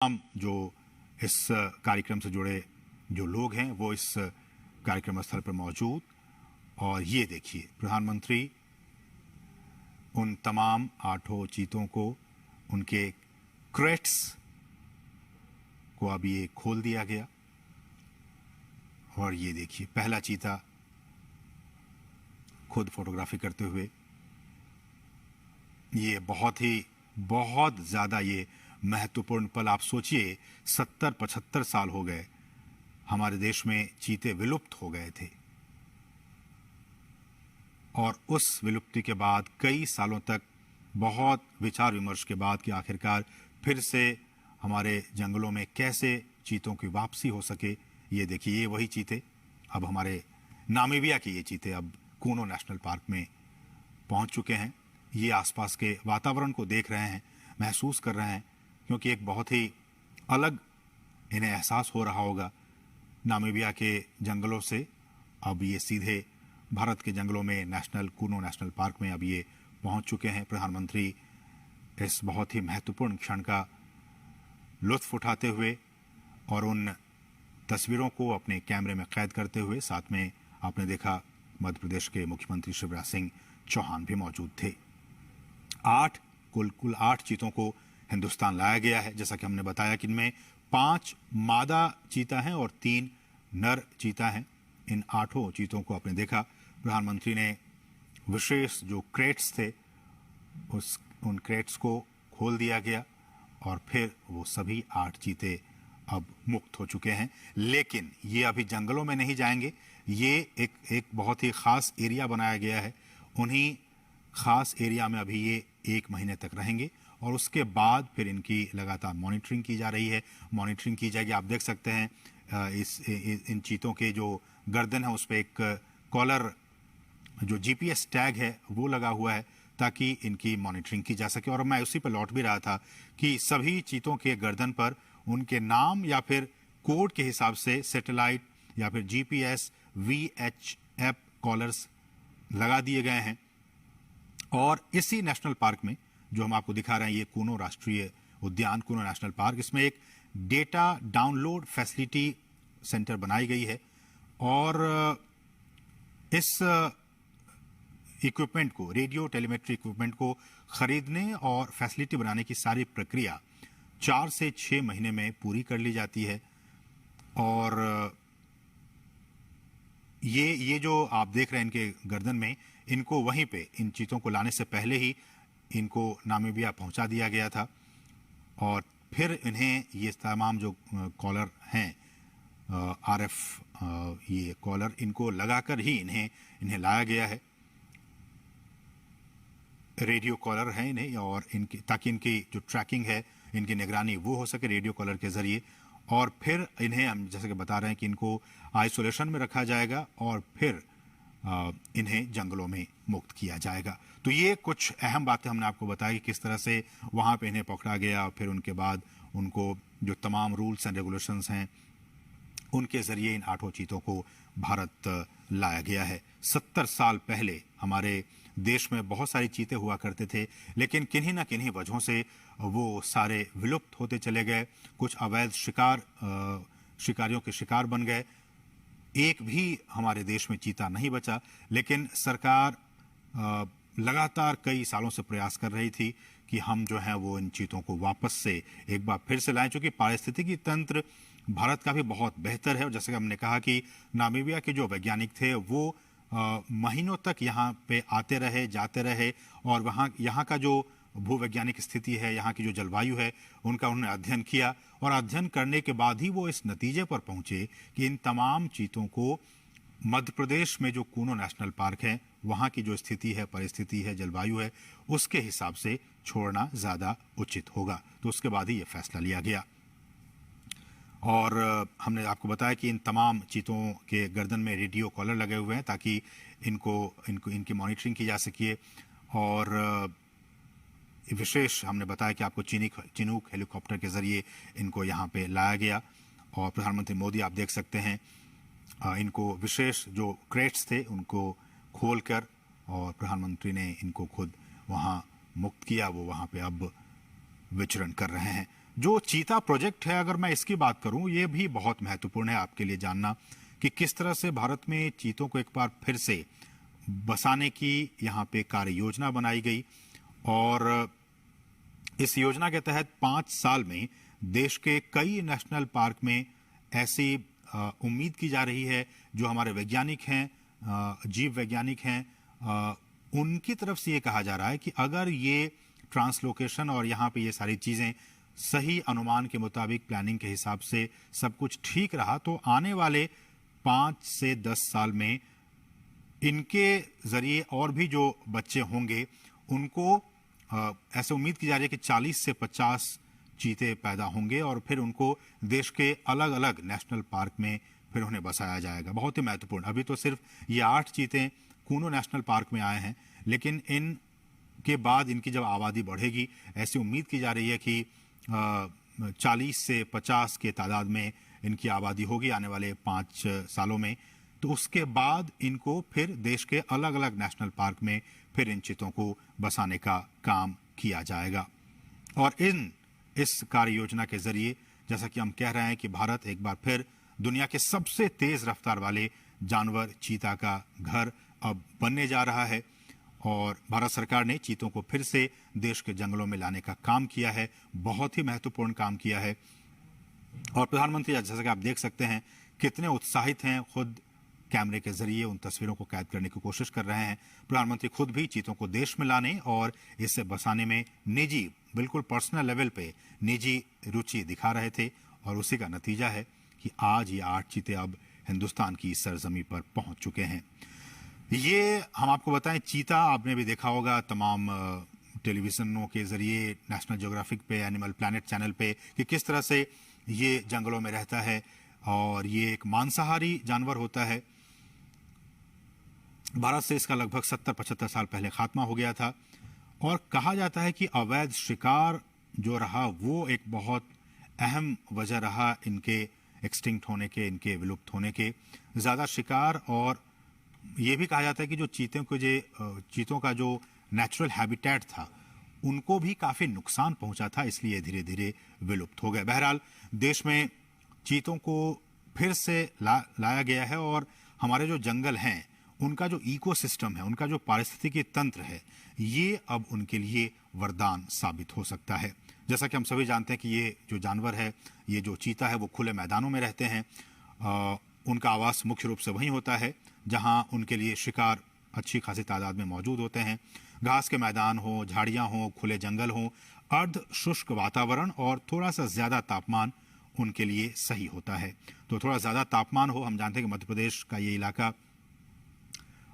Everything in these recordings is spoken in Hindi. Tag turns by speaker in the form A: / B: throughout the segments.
A: तमाम जो इस कार्यक्रम से जुड़े जो लोग हैं वो इस कार्यक्रम स्थल पर मौजूद। और ये देखिए, प्रधानमंत्री उन तमाम 8 चीतों को, उनके क्रेट्स को अब ये खोल दिया गया। और ये देखिए, पहला चीता खुद फोटोग्राफी करते हुए। ये बहुत ज़्यादा ये महत्वपूर्ण पल। आप सोचिए, 70-75 साल हो गए हमारे देश में चीते विलुप्त हो गए थे, और उस विलुप्ति के बाद कई सालों तक बहुत विचार विमर्श के बाद कि आखिरकार फिर से हमारे जंगलों में कैसे चीतों की वापसी हो सके। ये देखिए, ये वही चीते, अब हमारे नामीबिया के ये चीते अब कूनो नेशनल पार्क में पहुंच चुके हैं। ये आसपास के वातावरण को देख रहे हैं, महसूस कर रहे हैं, क्योंकि एक बहुत ही अलग इन्हें एहसास हो रहा होगा नामीबिया के जंगलों से। अब ये सीधे भारत के जंगलों में कूनो नेशनल पार्क में अब ये पहुंच चुके हैं। प्रधानमंत्री इस बहुत ही महत्वपूर्ण क्षण का लुत्फ उठाते हुए और उन तस्वीरों को अपने कैमरे में कैद करते हुए, साथ में आपने देखा मध्य प्रदेश के मुख्यमंत्री शिवराज सिंह चौहान भी मौजूद थे। कुल 8 चीतों को हिंदुस्तान लाया गया है। जैसा कि हमने बताया कि इनमें 5 मादा चीता हैं और 3 नर चीता हैं। इन 8 चीतों को आपने देखा, प्रधानमंत्री ने विशेष जो क्रेट्स थे उन क्रेट्स को खोल दिया गया और फिर वो सभी 8 चीते अब मुक्त हो चुके हैं। लेकिन ये अभी जंगलों में नहीं जाएंगे, ये एक बहुत ही ख़ास एरिया बनाया गया है। उन्हीं ख़ास एरिया में अभी ये 1 महीने तक रहेंगे और उसके बाद फिर इनकी लगातार मॉनिटरिंग की जा रही है। मॉनिटरिंग की जाएगी। आप देख सकते हैं इन चीतों के जो गर्दन है उस पर एक कॉलर, जो GPS टैग है वो लगा हुआ है ताकि इनकी मॉनिटरिंग की जा सके। और मैं उसी पर लौट भी रहा था कि सभी चीतों के गर्दन पर उनके नाम या फिर कोड के हिसाब से सैटेलाइट या फिर GPS VHF कॉलर्स लगा दिए गए हैं। और इसी नेशनल पार्क में जो हम आपको दिखा रहे हैं, ये कूनो राष्ट्रीय उद्यान, कूनो नेशनल पार्क, इसमें एक डेटा डाउनलोड फैसिलिटी सेंटर बनाई गई है। और इस इक्विपमेंट को, रेडियो टेलीमेट्री इक्विपमेंट को खरीदने और फैसिलिटी बनाने की सारी प्रक्रिया 4 से 6 महीने में पूरी कर ली जाती है। और ये जो आप देख रहे हैं इनके गर्दन में, इनको वहीं पे इन चीतों को लाने से पहले ही इनको नामीबिया पहुंचा दिया गया था और फिर इन्हें ये तमाम जो कॉलर हैं RF ये कॉलर, इनको लगाकर ही इन्हें लाया गया है। रेडियो कॉलर है इन्हें, और इनकी ताकि इनकी जो ट्रैकिंग है, इनकी निगरानी वो हो सके रेडियो कॉलर के जरिए। और फिर इन्हें हम जैसे कि बता रहे हैं कि इनको आइसोलेशन में रखा जाएगा और फिर इन्हें जंगलों में मुक्त किया जाएगा। तो ये कुछ अहम बातें हमने आपको बताई कि किस तरह से वहाँ पे इन्हें पकड़ा गया और फिर उनके बाद उनको जो तमाम रूल्स एंड रेगुलेशंस हैं उनके जरिए इन 8 चीतों को भारत लाया गया है। 70 साल पहले हमारे देश में बहुत सारे चीते हुआ करते थे, लेकिन किन्हीं ना किन्हीं वजहों से वो सारे विलुप्त होते चले गए। कुछ अवैध शिकारियों के शिकार बन गए। एक भी हमारे देश में चीता नहीं बचा। लेकिन सरकार लगातार कई सालों से प्रयास कर रही थी कि हम जो है वो इन चीतों को वापस से एक बार फिर से लाएं, चूंकि पारिस्थितिकी तंत्र भारत का भी बहुत बेहतर है। और जैसे कि हमने कहा कि नामीबिया के जो वैज्ञानिक थे वो महीनों तक यहाँ पे आते रहे, जाते रहे, और यहाँ का जो भूवैज्ञानिक स्थिति है, यहाँ की जो जलवायु है, उनका उन्होंने अध्ययन किया। और अध्ययन करने के बाद ही वो इस नतीजे पर पहुंचे कि इन तमाम चीतों को मध्य प्रदेश में जो कूनो नेशनल पार्क है, वहाँ की जो स्थिति है, परिस्थिति है, जलवायु है, उसके हिसाब से छोड़ना ज़्यादा उचित होगा। तो उसके बाद ही ये फैसला लिया गया। और हमने आपको बताया कि इन तमाम चीतों के गर्दन में रेडियो कॉलर लगे हुए हैं ताकि इनकी मॉनिटरिंग की जा सके। और विशेष हमने बताया कि आपको चिनूक हेलीकॉप्टर के ज़रिए इनको यहाँ पे लाया गया। और प्रधानमंत्री मोदी आप देख सकते हैं इनको विशेष जो क्रेट्स थे उनको खोलकर और प्रधानमंत्री ने इनको खुद वहाँ मुक्त किया। वो वहाँ पे अब विचरण कर रहे हैं। जो चीता प्रोजेक्ट है, अगर मैं इसकी बात करूं, ये भी बहुत महत्वपूर्ण है आपके लिए जानना कि किस तरह से भारत में चीतों को एक बार फिर से बसाने की यहाँ पे कार्य योजना बनाई गई। और इस योजना के तहत 5 साल में देश के कई नेशनल पार्क में ऐसी उम्मीद की जा रही है, जो हमारे वैज्ञानिक हैं, जीव वैज्ञानिक हैं, उनकी तरफ से ये कहा जा रहा है कि अगर ये ट्रांसलोकेशन और यहाँ पे ये सारी चीज़ें सही अनुमान के मुताबिक, प्लानिंग के हिसाब से सब कुछ ठीक रहा, तो आने वाले 5 से 10 साल में इनके जरिए और भी जो बच्चे होंगे उनको ऐसे उम्मीद की जा रही है कि 40 से 50 चीते पैदा होंगे और फिर उनको देश के अलग अलग नेशनल पार्क में फिर उन्हें बसाया जाएगा। बहुत ही महत्वपूर्ण। अभी तो सिर्फ ये 8 चीते कूनो नेशनल पार्क में आए हैं, लेकिन इनके बाद इनकी जब आबादी बढ़ेगी, ऐसी उम्मीद की जा रही है कि 40 से 50 के तादाद में इनकी आबादी होगी आने वाले 5 सालों में। तो उसके बाद इनको फिर देश के अलग अलग नेशनल पार्क में फिर इन चीतों को बसाने का काम किया जाएगा। और इस कार्य योजना के जरिए, जैसा कि हम कह रहे हैं कि भारत एक बार फिर दुनिया के सबसे तेज रफ्तार वाले जानवर चीता का घर अब बनने जा रहा है। और भारत सरकार ने चीतों को फिर से देश के जंगलों में लाने का काम किया है, बहुत ही महत्वपूर्ण काम किया है। और प्रधानमंत्री, जैसा कि आप देख सकते हैं, कितने उत्साहित हैं, खुद कैमरे के जरिए उन तस्वीरों को कैद करने की कोशिश कर रहे हैं। प्रधानमंत्री खुद भी चीतों को देश में लाने और इसे बसाने में निजी, बिल्कुल पर्सनल लेवल पे निजी रुचि दिखा रहे थे। और उसी का नतीजा है कि आज ये 8 चीते अब हिंदुस्तान की सरजमी पर पहुंच चुके हैं। ये हम आपको बताएं, चीता आपने भी देखा होगा तमाम टेलीविजनों के जरिए, नेशनल ज्योग्राफिक पे, एनिमल प्लैनेट चैनल पे, कि किस तरह से ये जंगलों में रहता है। और ये एक मांसाहारी जानवर होता है। भारत से इसका लगभग 70-75 साल पहले खात्मा हो गया था। और कहा जाता है कि अवैध शिकार जो रहा, वो एक बहुत अहम वजह रहा इनके एक्सटिंक्ट होने के, इनके विलुप्त होने के। ज़्यादा शिकार, और ये भी कहा जाता है कि जो चीतों का जो नेचुरल हैबिटेट था, उनको भी काफ़ी नुकसान पहुंचा था, इसलिए धीरे धीरे विलुप्त हो गए। बहरहाल देश में चीतों को फिर से लाया गया है। और हमारे जो जंगल हैं, उनका जो इकोसिस्टम है, उनका जो पारिस्थितिकी तंत्र है, ये अब उनके लिए वरदान साबित हो सकता है। जैसा कि हम सभी जानते हैं कि ये जो जानवर है, ये जो चीता है, वो खुले मैदानों में रहते हैं। उनका आवास मुख्य रूप से वहीं होता है जहां उनके लिए शिकार अच्छी खासी तादाद में मौजूद होते हैं। घास के मैदान हो, झाड़ियां हो, खुले जंगल हो, अर्ध शुष्क वातावरण और थोड़ा सा ज़्यादा तापमान उनके लिए सही होता है। तो थोड़ा ज़्यादा तापमान हो, हम जानते हैं कि मध्य प्रदेश का ये इलाका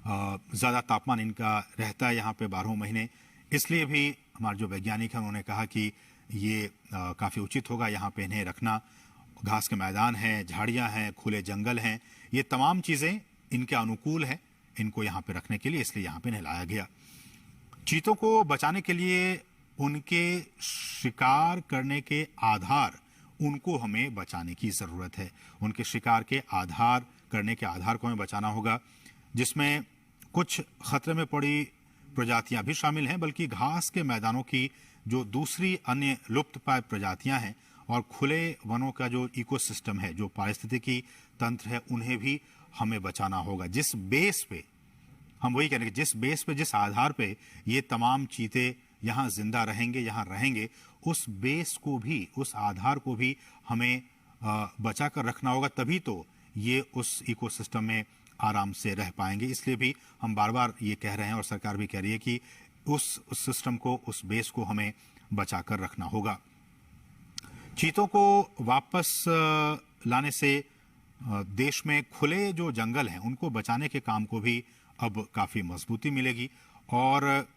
A: ज़्यादा तापमान इनका रहता है यहाँ पे 12 महीने। इसलिए भी हमारे जो वैज्ञानिक हैं, उन्होंने कहा कि ये काफ़ी उचित होगा यहाँ पे इन्हें रखना। घास के मैदान हैं, झाड़ियाँ हैं, खुले जंगल हैं, ये तमाम चीज़ें इनके अनुकूल हैं इनको यहाँ पे रखने के लिए, इसलिए यहाँ पे इन्हें लाया गया। चीतों को बचाने के लिए उनके शिकार करने के आधार, उनको हमें बचाने की ज़रूरत है। उनके शिकार के आधार, करने के आधार को हमें बचाना होगा, जिसमें कुछ खतरे में पड़ी प्रजातियां भी शामिल हैं, बल्कि घास के मैदानों की जो दूसरी अन्य लुप्त प्राय प्रजातियां हैं और खुले वनों का जो इकोसिस्टम है, जो पारिस्थितिकी तंत्र है, उन्हें भी हमें बचाना होगा। जिस बेस पे हम वही कह रहे हैं कि जिस बेस पे, जिस आधार पे ये तमाम चीते यहाँ जिंदा रहेंगे, यहाँ रहेंगे, उस बेस को भी, उस आधार को भी हमें बचा कर रखना होगा। तभी तो ये उस इकोसिस्टम में आराम से रह पाएंगे। इसलिए भी हम बार बार ये कह रहे हैं और सरकार भी कह रही है कि उस सिस्टम को, उस बेस को हमें बचा कर रखना होगा। चीतों को वापस लाने से देश में खुले जो जंगल हैं, उनको बचाने के काम को भी अब काफ़ी मजबूती मिलेगी। और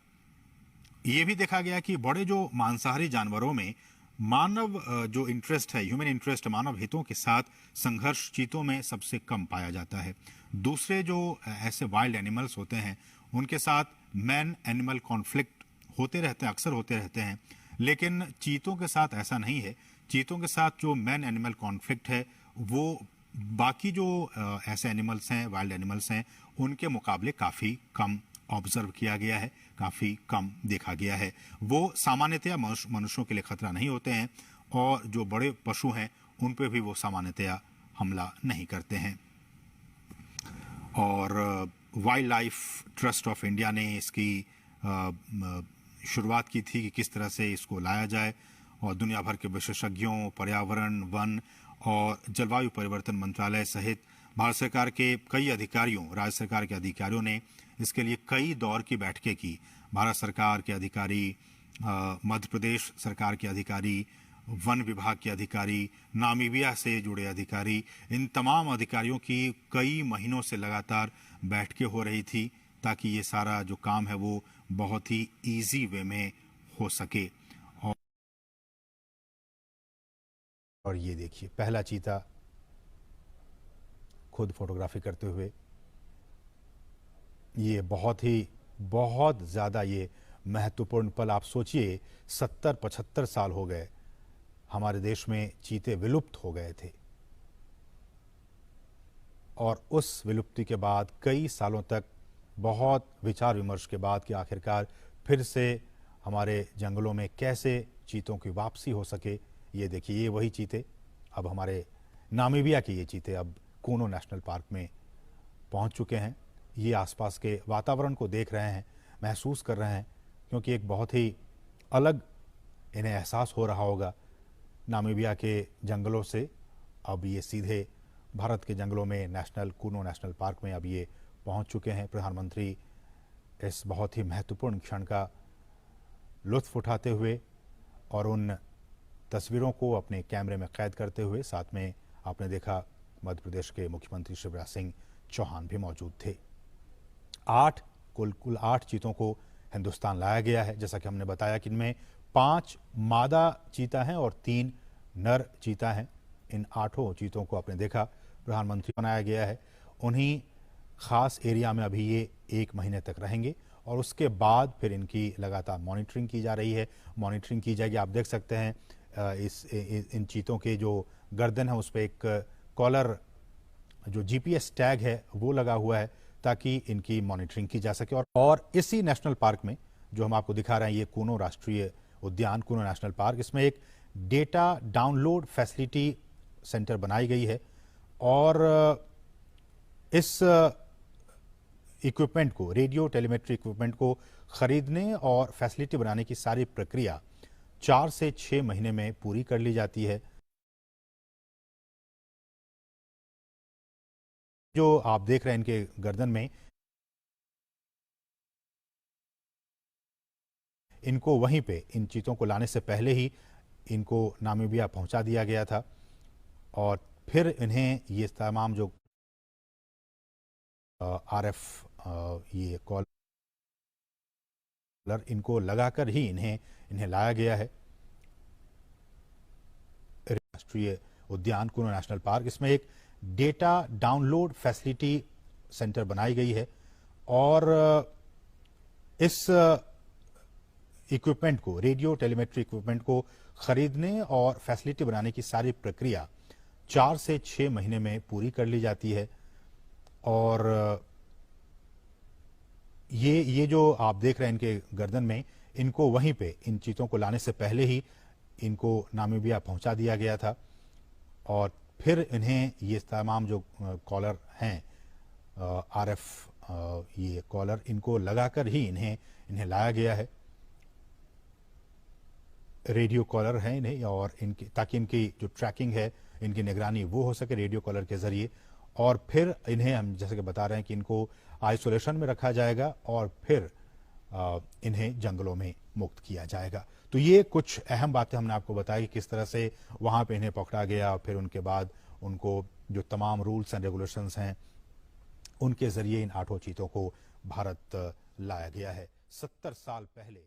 A: ये भी देखा गया कि बड़े जो मांसाहारी जानवरों में मानव जो इंटरेस्ट है, ह्यूमन इंटरेस्ट, मानव हितों के साथ संघर्ष चीतों में सबसे कम पाया जाता है। दूसरे जो ऐसे वाइल्ड एनिमल्स होते हैं, उनके साथ मैन एनिमल कॉन्फ्लिक्ट होते रहते हैं, अक्सर होते रहते हैं, लेकिन चीतों के साथ ऐसा नहीं है। चीतों के साथ जो मैन एनिमल कॉन्फ्लिक्ट है, वो बाकी जो ऐसे एनिमल्स हैं, वाइल्ड एनिमल्स हैं, उनके मुकाबले काफ़ी कम ऑब्जर्व किया गया है, काफ़ी कम देखा गया है। वो सामान्यतया मनुष्यों के लिए खतरा नहीं होते हैं और जो बड़े पशु हैं उन पे भी वो सामान्यतया हमला नहीं करते हैं। और wild life trust of India ने इसकी शुरुआत की थी कि किस तरह से इसको लाया जाए, और दुनिया भर के विशेषज्ञों, पर्यावरण, वन और जलवायु परिवर्तन मंत्रालय सहित भारत सरकार के कई अधिकारियों, राज्य सरकार के अधिकारियों ने इसके लिए कई दौर की बैठकें की। भारत सरकार के अधिकारी, मध्य प्रदेश सरकार के अधिकारी, वन विभाग के अधिकारी, नामीबिया से जुड़े अधिकारी, इन तमाम अधिकारियों की कई महीनों से लगातार बैठकें हो रही थी ताकि ये सारा जो काम है वो बहुत ही इजी वे में हो सके। और ये देखिए पहला चीता खुद फोटोग्राफी करते हुए, ये बहुत ज़्यादा ये महत्वपूर्ण पल। आप सोचिए 70-75 साल हो गए हमारे देश में चीते विलुप्त हो गए थे, और उस विलुप्ति के बाद कई सालों तक बहुत विचार विमर्श के बाद कि आखिरकार फिर से हमारे जंगलों में कैसे चीतों की वापसी हो सके। ये देखिए ये वही चीते, अब हमारे नामीबिया के ये चीते अब कूनो नेशनल पार्क में पहुंच चुके हैं। ये आसपास के वातावरण को देख रहे हैं, महसूस कर रहे हैं, क्योंकि एक बहुत ही अलग इन्हें एहसास हो रहा होगा। नामीबिया के जंगलों से अब ये सीधे भारत के जंगलों में कूनो नेशनल पार्क में अब ये पहुंच चुके हैं। प्रधानमंत्री इस बहुत ही महत्वपूर्ण क्षण का लुत्फ उठाते हुए और उन तस्वीरों को अपने कैमरे में कैद करते हुए, साथ में आपने देखा मध्य प्रदेश के मुख्यमंत्री शिवराज सिंह चौहान भी मौजूद थे। कुल 8 चीतों को हिंदुस्तान लाया गया है। जैसा कि हमने बताया कि इनमें 5 मादा चीता हैं और 3 नर चीता हैं। इन 8 चीतों को आपने देखा प्रधानमंत्री बनाया गया है। उन्हीं खास एरिया में अभी ये 1 महीने तक रहेंगे और उसके बाद फिर इनकी लगातार मॉनिटरिंग की जा रही है, मॉनिटरिंग की जाएगी। आप देख सकते हैं इन चीतों के जो गर्दन है उस पर एक कॉलर जो जीपीएस टैग है वो लगा हुआ है ताकि इनकी मॉनिटरिंग की जा सके। और इसी नेशनल पार्क में जो हम आपको दिखा रहे हैं, ये कूनो राष्ट्रीय उद्यान, कूनो नेशनल पार्क, इसमें एक डेटा डाउनलोड फैसिलिटी सेंटर बनाई गई है और इस इक्विपमेंट को, रेडियो टेलीमेट्री इक्विपमेंट को खरीदने और फैसिलिटी बनाने की सारी प्रक्रिया 4 से 6 महीने में पूरी कर ली जाती है। जो आप देख रहे हैं इनके गर्दन में, इनको वहीं पे इन चीतों को लाने से पहले ही इनको नामीबिया पहुंचा दिया गया था और फिर इन्हें ये तमाम जो आरएफ ये कॉलर इनको लगाकर ही इन्हें लाया गया है राष्ट्रीय उद्यान कूनो नेशनल पार्क। इसमें एक डेटा डाउनलोड फैसिलिटी सेंटर बनाई गई है और इस इक्विपमेंट को, रेडियो टेलीमेट्री इक्विपमेंट को खरीदने और फैसिलिटी बनाने की सारी प्रक्रिया 4 से 6 महीने में पूरी कर ली जाती है। और ये जो आप देख रहे हैं इनके गर्दन में, इनको वहीं पे इन चीतों को लाने से पहले ही इनको नामीबिया पहुंचा दिया गया था और फिर इन्हें ये तमाम जो कॉलर हैं आरएफ ये कॉलर, इनको लगाकर ही इन्हें लाया गया है। रेडियो कॉलर है इन्हें और इनकी, ताकि इनकी जो ट्रैकिंग है, इनकी निगरानी वो हो सके रेडियो कॉलर के जरिए। और फिर इन्हें हम जैसे कि बता रहे हैं कि इनको आइसोलेशन में रखा जाएगा और फिर इन्हें जंगलों में मुक्त किया जाएगा। तो ये कुछ अहम बातें हमने आपको बताई कि किस तरह से वहां पे इन्हें पकड़ा गया और फिर उनके बाद उनको जो तमाम रूल्स एंड रेगुलेशंस हैं उनके जरिए इन 8 चीतों को भारत लाया गया है 70 साल पहले।